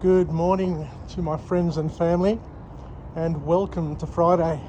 Good morning to my friends and family, and welcome to Friday,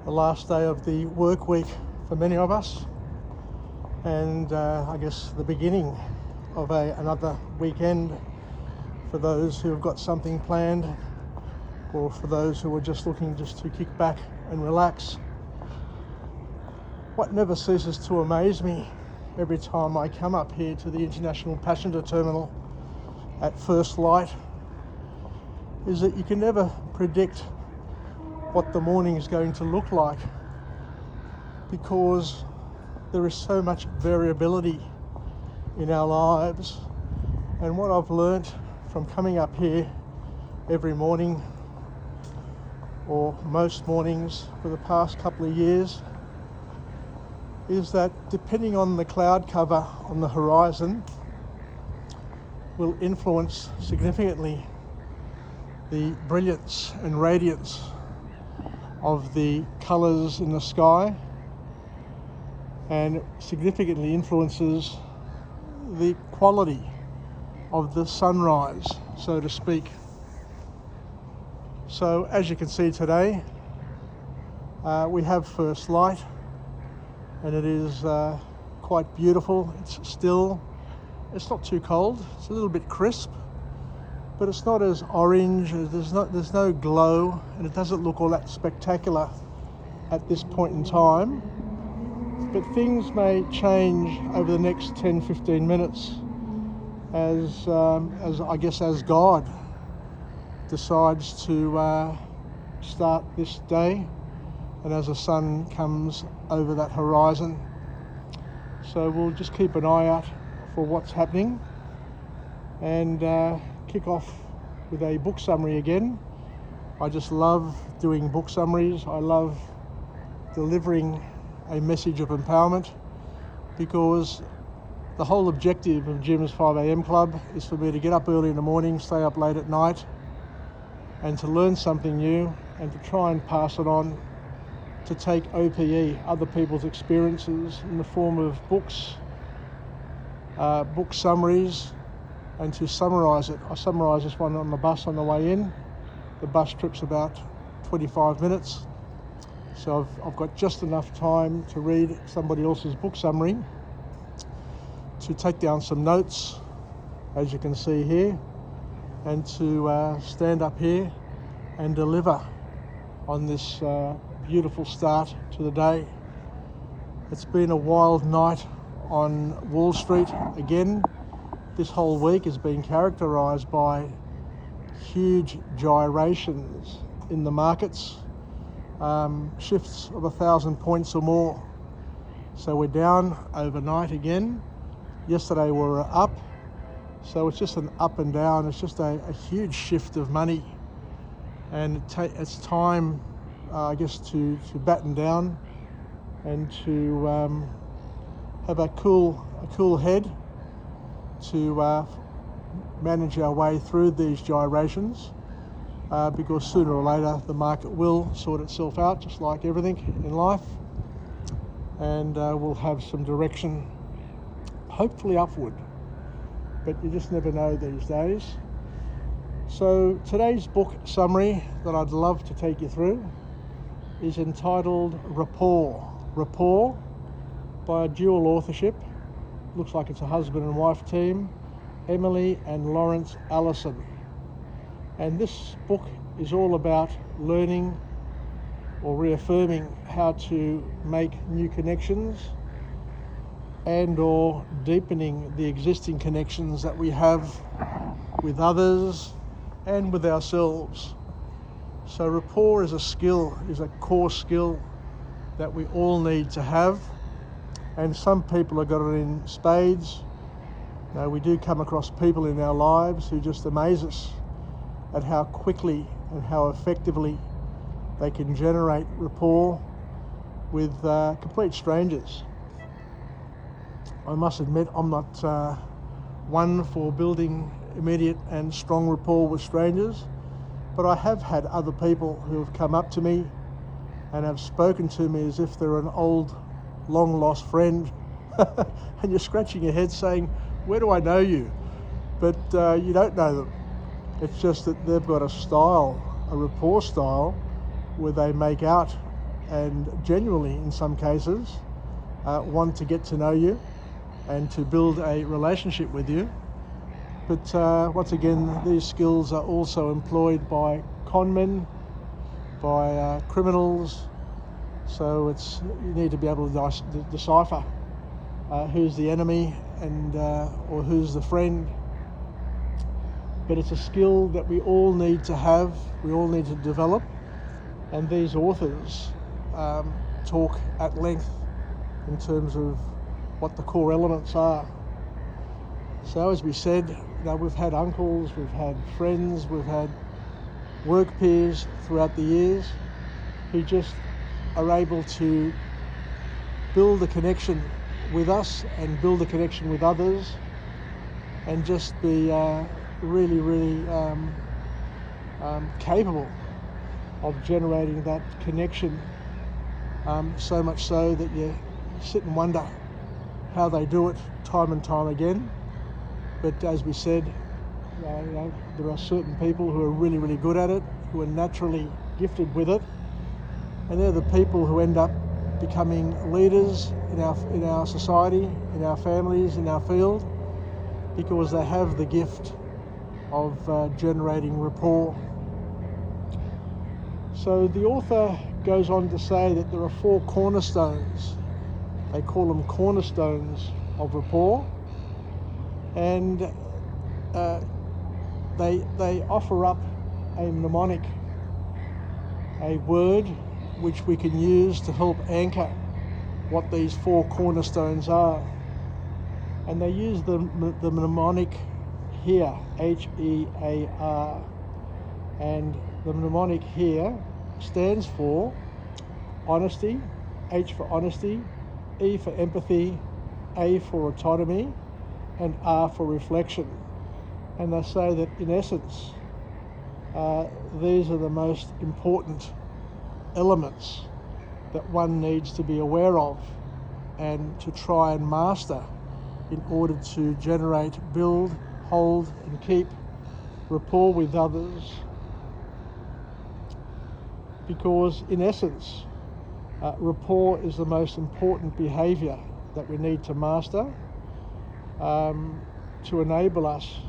the last day of the work week for many of us, and I guess the beginning of another weekend for those who have got something planned, or for those who are just looking to kick back and relax. What never ceases to amaze me every time I come up here to the International Passenger Terminal at first light is that you can never predict what the morning is going to look like, because there is so much variability in our lives. And what I've learnt from coming up here every morning, or most mornings for the past couple of years, is that depending on the cloud cover on the horizon will influence significantly the brilliance and radiance of the colours in the sky, and significantly influences the quality of the sunrise, so to speak. So as you can see today, we have first light, and it is quite beautiful. It's still. It's not too cold. It's a little bit crisp, but it's not as orange. There's no glow, and it doesn't look all that spectacular at this point in time. But things may change over the next 10-15 minutes as I guess as God decides to start this day, and as the sun comes over that horizon. So we'll just keep an eye out for what's happening, and kick off with a book summary again. I just love doing book summaries. I love delivering a message of empowerment, because the whole objective of Jim's 5am Club is for me to get up early in the morning, stay up late at night, and to learn something new, and to try and pass it on, to take OPE, other people's experiences, in the form of books, book summaries, and to summarise it. I summarise this one on the bus on the way in. The bus trip's about 25 minutes, so I've got just enough time to read somebody else's book summary, to take down some notes, as you can see here, and to stand up here and deliver on this beautiful start to the day. It's been a wild night on Wall Street again. This whole week has been characterised by huge gyrations in the markets, shifts of 1,000 points or more. So we're down overnight again. Yesterday we were up, so it's just an up and down. It's just a huge shift of money, and it's time, I guess, to batten down and to have a cool head to manage our way through these gyrations, because sooner or later the market will sort itself out, just like everything in life, and we'll have some direction, hopefully upward, but you just never know these days. So today's book summary that I'd love to take you through is entitled Rapport. Rapport, by a dual authorship. Looks like it's a husband and wife team, Emily and Alison. And this book is all about learning or reaffirming how to make new connections, and or deepening the existing connections that we have with others and with ourselves. So rapport is a skill, is a core skill that we all need to have, and some people have got it in spades. Now, we do come across people in our lives who just amaze us at how quickly and how effectively they can generate rapport with complete strangers. I must admit, I'm not one for building immediate and strong rapport with strangers, but I have had other people who have come up to me and have spoken to me as if they're an old, long-lost friend, and you're scratching your head saying, where do I know you? but you don't know them. It's just that they've got a style, a rapport style, where they make out and genuinely, in some cases, want to get to know you and to build a relationship with you. But once again, these skills are also employed by con men, by criminals, so you need to be able to decipher who's the enemy and or who's the friend. But it's a skill that we all need to have, we all need to develop, and these authors talk at length in terms of what the core elements are. So as we said, we've had uncles, we've had friends, we've had work peers throughout the years who just are able to build a connection with us and build a connection with others and just be really capable of generating that connection, so much so that you sit and wonder how they do it time and time again. But as we said, there are certain people who are really good at it, who are naturally gifted with it, and they're the people who end up becoming leaders in our society, in our families, in our field, because they have the gift of generating rapport. So the author goes on to say that there are 4 cornerstones. They call them cornerstones of rapport, and they offer up a mnemonic, a word which we can use to help anchor what these 4 cornerstones are. And they use the mnemonic here, HEAR, and the mnemonic here stands for honesty, H for honesty, E for empathy, A for autonomy, and R for reflection. And they say that in essence, these are the most important elements that one needs to be aware of and to try and master in order to generate, build, hold and keep rapport with others. Because in essence, rapport is the most important behaviour that we need to master to enable us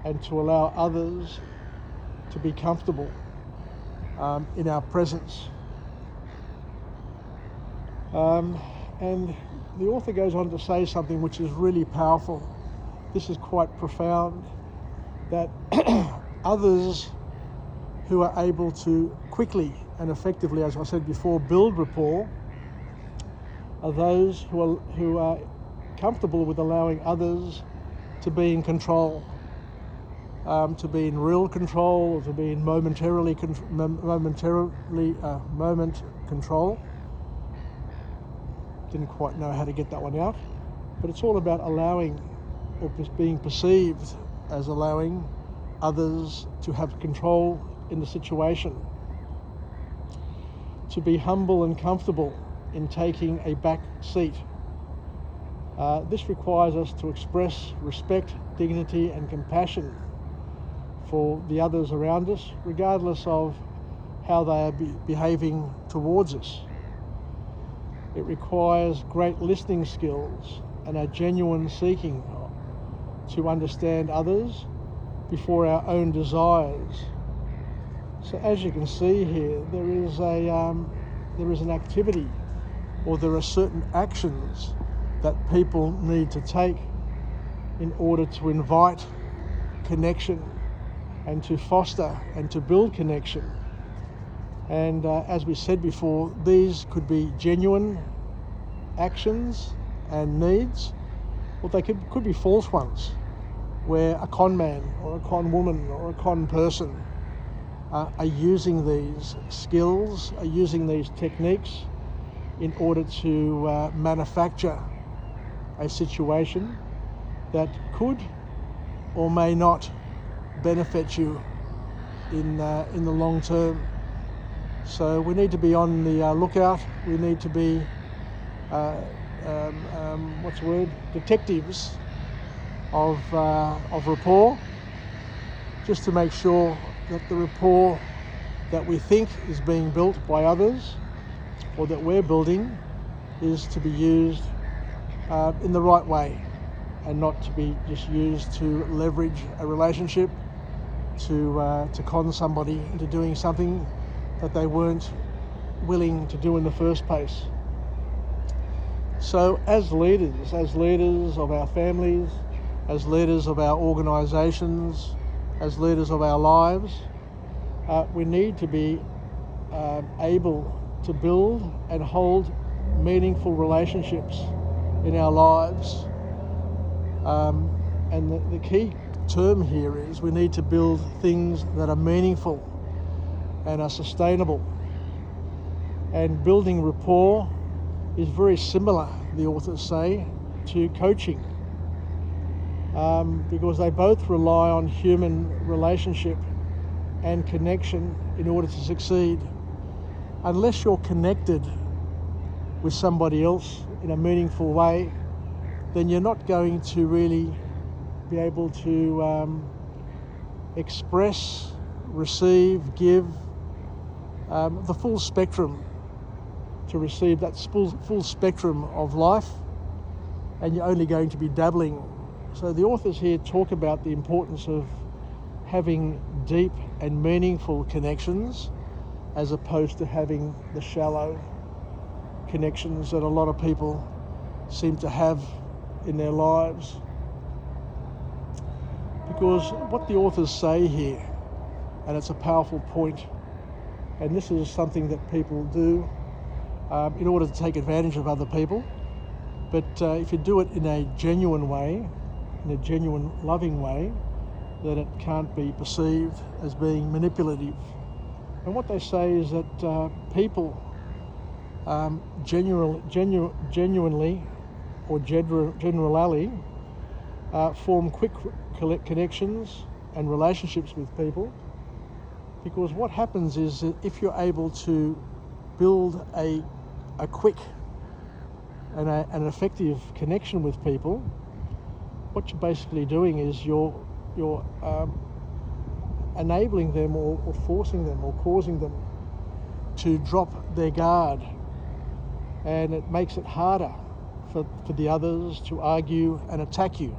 and to allow others to be comfortable in our presence. And the author goes on to say something which is really powerful. This is quite profound, that others who are able to quickly and effectively, as I said before, build rapport are those who are comfortable with allowing others to be in control, to be in real control, or to be in moment control. Didn't quite know how to get that one out, but it's all about allowing, or being perceived as allowing others to have control in the situation, to be humble and comfortable in taking a back seat. This requires us to express respect, dignity and compassion for the others around us, regardless of how they are behaving towards us. It requires great listening skills and a genuine seeking to understand others before our own desires. So as you can see here, there is an activity, or there are certain actions that people need to take in order to invite connection and to foster and to build connection. And as we said before, these could be genuine actions and needs, or they could be false ones, where a con man or a con woman or a con person are using these skills, are using these techniques in order to manufacture a situation that could or may not benefit you in the long term. So we need to be on the lookout. We need to be detectives of rapport, just to make sure that the rapport that we think is being built by others or that we're building is to be used in the right way and not to be just used to leverage a relationship, to con somebody into doing something that they weren't willing to do in the first place. So as leaders of our families, as leaders of our organisations, as leaders of our lives, we need to be able to build and hold meaningful relationships in our lives. And the key term here is we need to build things that are meaningful and are sustainable. And building rapport is very similar, the authors say, to coaching, because they both rely on human relationship and connection in order to succeed. Unless you're connected with somebody else in a meaningful way, then you're not going to really be able to express, receive, give the full spectrum, to receive that full spectrum of life, and you're only going to be dabbling. So the authors here talk about the importance of having deep and meaningful connections as opposed to having the shallow connections that a lot of people seem to have in their lives. Because what the authors say here, and it's a powerful point, and this is something that people do in order to take advantage of other people, but if you do it in a genuine way, in a genuine loving way, then it can't be perceived as being manipulative. And what they say is that people genuinely or generally form quick connections and relationships with people, because what happens is that if you're able to build a quick and an effective connection with people, what you're basically doing is you're enabling them or forcing them or causing them to drop their guard, and it makes it harder for the others to argue and attack you.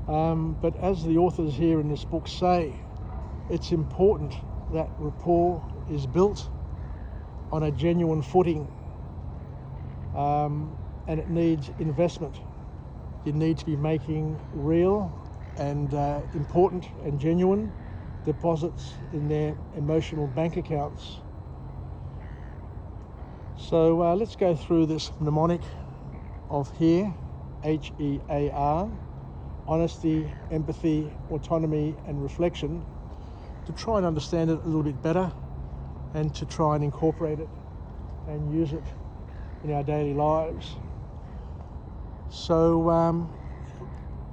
But as the authors here in this book say, it's important that rapport is built on a genuine footing, and it needs investment. You need to be making real and important and genuine deposits in their emotional bank accounts. So let's go through this mnemonic of HEAR, HEAR, honesty, empathy, autonomy and reflection, to try and understand it a little bit better and to try and incorporate it and use it in our daily lives. So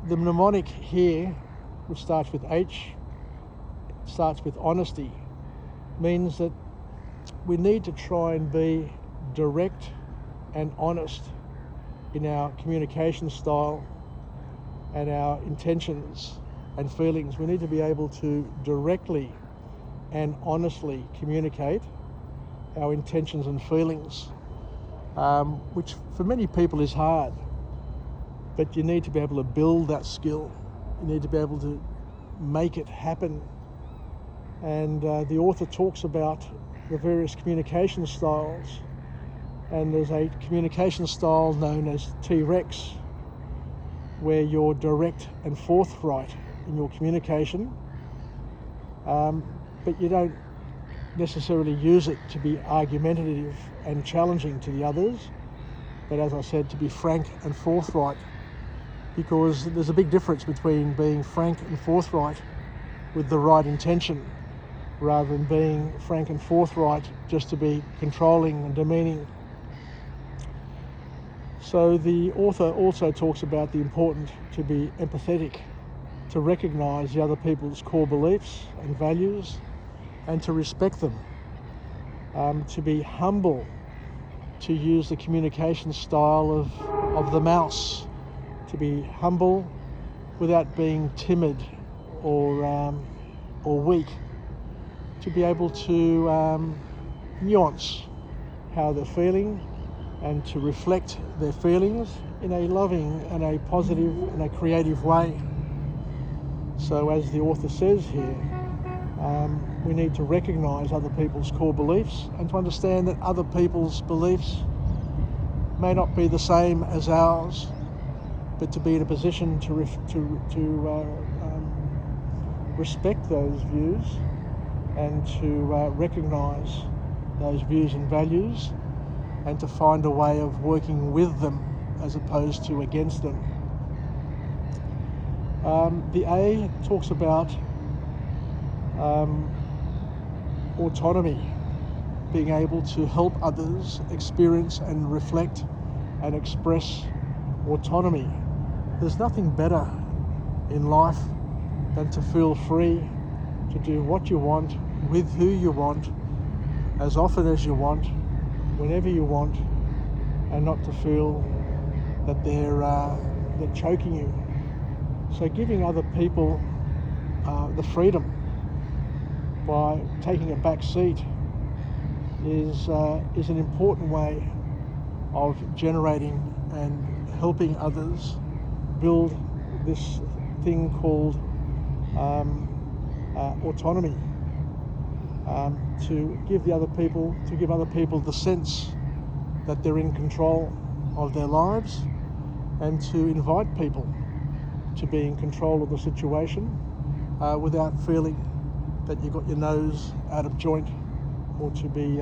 the mnemonic here, which starts with H, starts with honesty, means that we need to try and be direct and honest in our communication style and our intentions and feelings. We need to be able to directly and honestly communicate our intentions and feelings, which for many people is hard, but you need to be able to build that skill. You need to be able to make it happen. And the author talks about the various communication styles, and there's a communication style known as T-Rex, where you're direct and forthright in your communication, but you don't necessarily use it to be argumentative and challenging to the others, but as I said, to be frank and forthright, because there's a big difference between being frank and forthright with the right intention rather than being frank and forthright just to be controlling and demeaning. So the author also talks about the importance to be empathetic, to recognise the other people's core beliefs and values and to respect them, to be humble, to use the communication style of the mouse, to be humble without being timid or weak, to be able to nuance how they're feeling and to reflect their feelings in a loving and a positive and a creative way. So as the author says here, we need to recognise other people's core beliefs and to understand that other people's beliefs may not be the same as ours, but to be in a position to respect those views and to recognise those views and values and to find a way of working with them as opposed to against them. The A talks about autonomy, being able to help others experience and reflect and express autonomy. There's nothing better in life than to feel free to do what you want, with who you want, as often as you want, whenever you want, and not to feel that they're choking you. So giving other people the freedom by taking a back seat is an important way of generating and helping others build this thing called autonomy, to give other people the sense that they're in control of their lives, and to invite people to be in control of the situation without feeling that you've got your nose out of joint or to be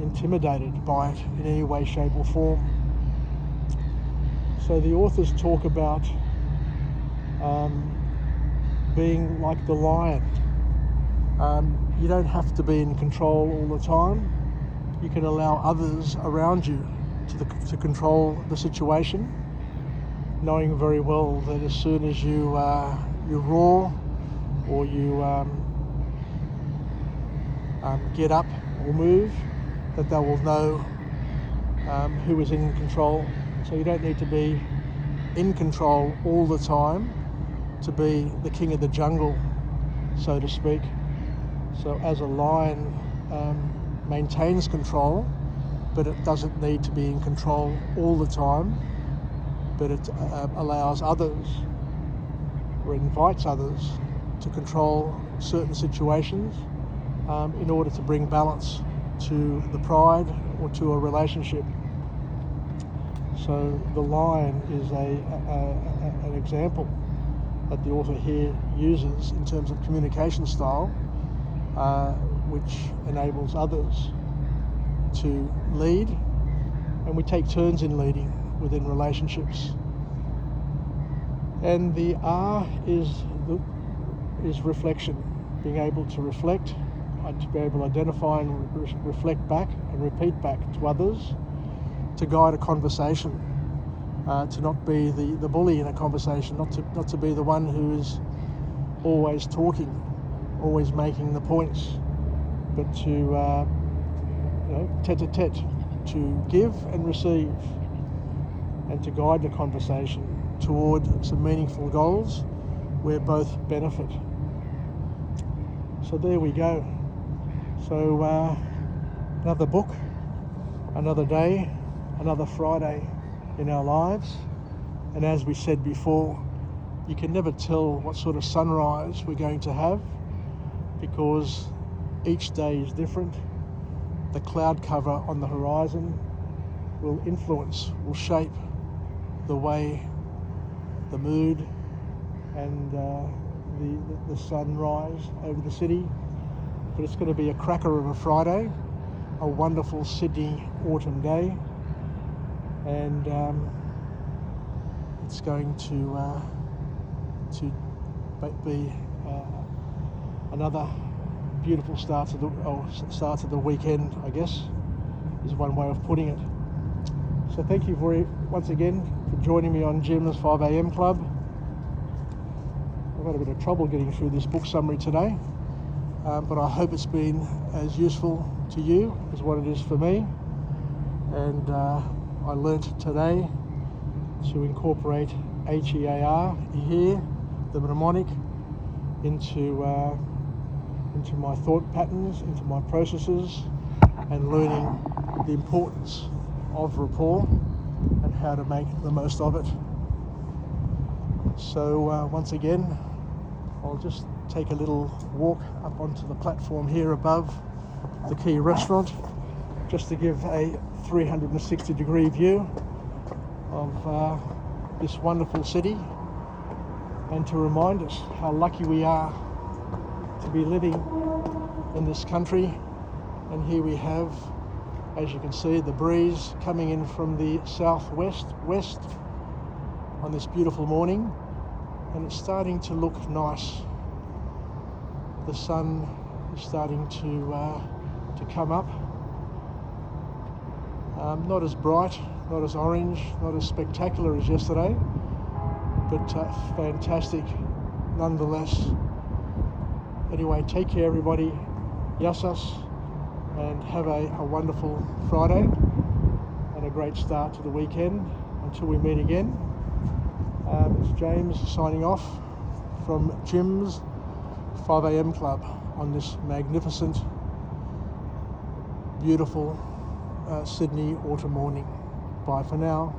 intimidated by it in any way, shape or form. So the authors talk about being like the lion. You don't have to be in control all the time. You can allow others around you to control the situation, knowing very well that as soon as you roar or you get up or move, that they will know who is in control. So you don't need to be in control all the time to be the king of the jungle, so to speak. So as a lion maintains control, but it doesn't need to be in control all the time, but it allows others or invites others to control certain situations in order to bring balance to the pride or to a relationship. So the lion is an example that the author here uses in terms of communication style, which enables others to lead, and we take turns in leading within relationships. And the R is reflection, being able to reflect, to be able to identify and reflect back and repeat back to others, to guide a conversation, to not be the bully in a conversation, not to be the one who is always talking, always making the points, but to tete-a-tete, to give and receive, and to guide the conversation toward some meaningful goals where both benefit. So there we go. So another book, another day, another Friday in our lives. And as we said before, you can never tell what sort of sunrise we're going to have, because each day is different. The cloud cover on the horizon will shape the way, the mood, and the sunrise over the city. But it's going to be a cracker of a Friday, a wonderful Sydney autumn day, and it's going to be another beautiful start to the weekend, I guess, is one way of putting it. So thank you once again for joining me on Jim's 5am Club. I've had a bit of trouble getting through this book summary today, but I hope it's been as useful to you as what it is for me. And I learnt today to incorporate HEAR, here, the mnemonic, into my thought patterns, into my processes, and learning the importance of rapport and how to make the most of it. So once again, I'll just take a little walk up onto the platform here above the Key restaurant, just to give a 360-degree view of this wonderful city, and to remind us how lucky we are to be living in this country. And here we have, as you can see, the breeze coming in from the southwest west on this beautiful morning, and it's starting to look nice. The sun is starting to come up. Not as bright, not as orange, not as spectacular as yesterday, but fantastic nonetheless. Anyway, take care everybody, Yassas, and have a wonderful Friday and a great start to the weekend. Until we meet again, it's James signing off from Jim's 5 a.m. Club on this magnificent, beautiful Sydney autumn morning. Bye for now.